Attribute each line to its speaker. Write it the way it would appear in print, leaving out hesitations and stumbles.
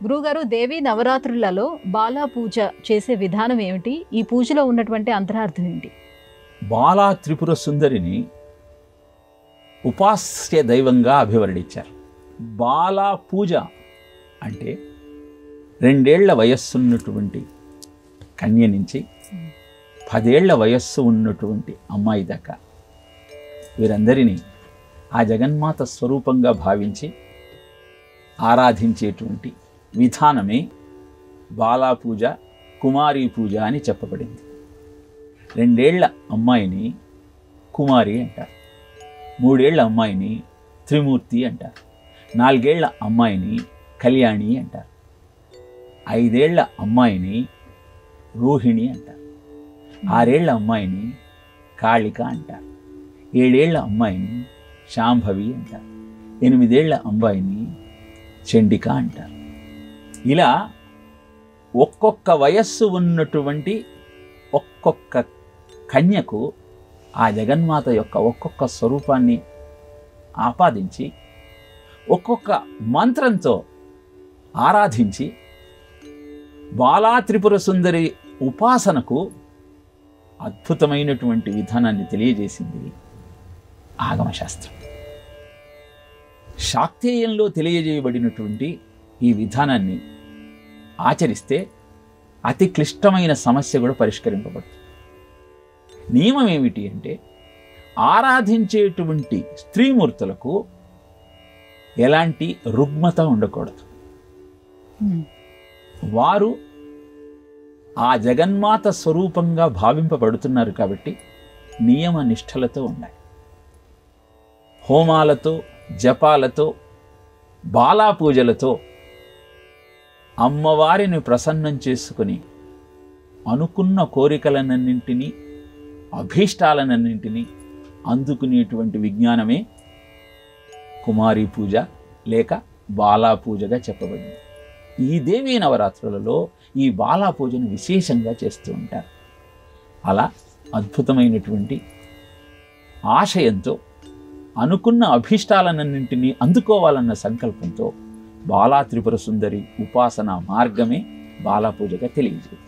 Speaker 1: గురువుగారు, దేవి నవరాత్రులలో బాలా పూజ చేసే విధానం ఏమిటి? ఈ పూజలో ఉన్నటువంటి అంతరార్థం ఏంటి?
Speaker 2: బాలా త్రిపుర సుందరిని ఉపాస్య దైవంగా అభివర్ణించారు. బాలా పూజ అంటే 2 ఏళ్ల వయస్సున్నటువంటి కన్య నుంచి 10 ఏళ్ల వయస్సు ఉన్నటువంటి అమ్మాయి దాకా వీరందరినీ ఆ జగన్మాత స్వరూపంగా భావించి ఆరాధించేటువంటి విధానమే బాలా పూజ, కుమారీ పూజ అని చెప్పబడింది. 2 ఏళ్ల అమ్మాయిని కుమారి అంటారు, 3 ఏళ్ల అమ్మాయిని త్రిమూర్తి అంటారు, 4 ఏళ్ల అమ్మాయిని కళ్యాణి అంటారు, 5 ఏళ్ల అమ్మాయిని రోహిణి అంటారు, 6 ఏళ్ల అమ్మాయిని కాళిక అంటారు, 7 ఏళ్ల అమ్మాయిని శాంభవి అంటారు, 8 ఏళ్ల అమ్మాయిని చండిక అంటారు. ఇలా ఒక్కొక్క వయస్సు ఉన్నటువంటి ఒక్కొక్క కన్యకు ఆ జగన్మాత యొక్క ఒక్కొక్క స్వరూపాన్ని ఆపాదించి ఒక్కొక్క మంత్రంతో ఆరాధించి బాలా త్రిపుర సుందరి ఉపాసనకు అద్భుతమైనటువంటి విధానాన్ని తెలియజేసింది ఆగమశాస్త్రం. శాక్తేయంలో తెలియజేయబడినటువంటి ఈ విధానాన్ని ఆచరిస్తే అతి క్లిష్టమైన సమస్య కూడా పరిష్కరింపబడుతుంది. నియమం ఏమిటి అంటే, ఆరాధించేటువంటి స్త్రీమూర్తులకు ఎలాంటి రుగ్మత ఉండకూడదు. వారు ఆ జగన్మాత స్వరూపంగా భావింపబడుతున్నారు కాబట్టి నియమ నిష్ఠలతో ఉండాలి. హోమాలతో, జపాలతో, బాలా పూజలతో అమ్మవారిని ప్రసన్నం చేసుకుని అనుకున్న కోరికలనన్నింటినీ, అభీష్టాలనన్నింటినీ అందుకునేటువంటి విజ్ఞానమే కుమారీ పూజ లేక బాలా పూజగా చెప్పబడింది. ఈ దేవీ నవరాత్రులలో ఈ బాలా పూజను విశేషంగా చేస్తూ ఉంటారు. అలా అద్భుతమైనటువంటి ఆశయంతో అనుకున్న అభీష్టాలన్నింటినీ అందుకోవాలన్న సంకల్పంతో బాలా త్రిపుర సుందరి ఉపాసన మార్గమే బాలా పూజగా తెలియజేస్తుంది.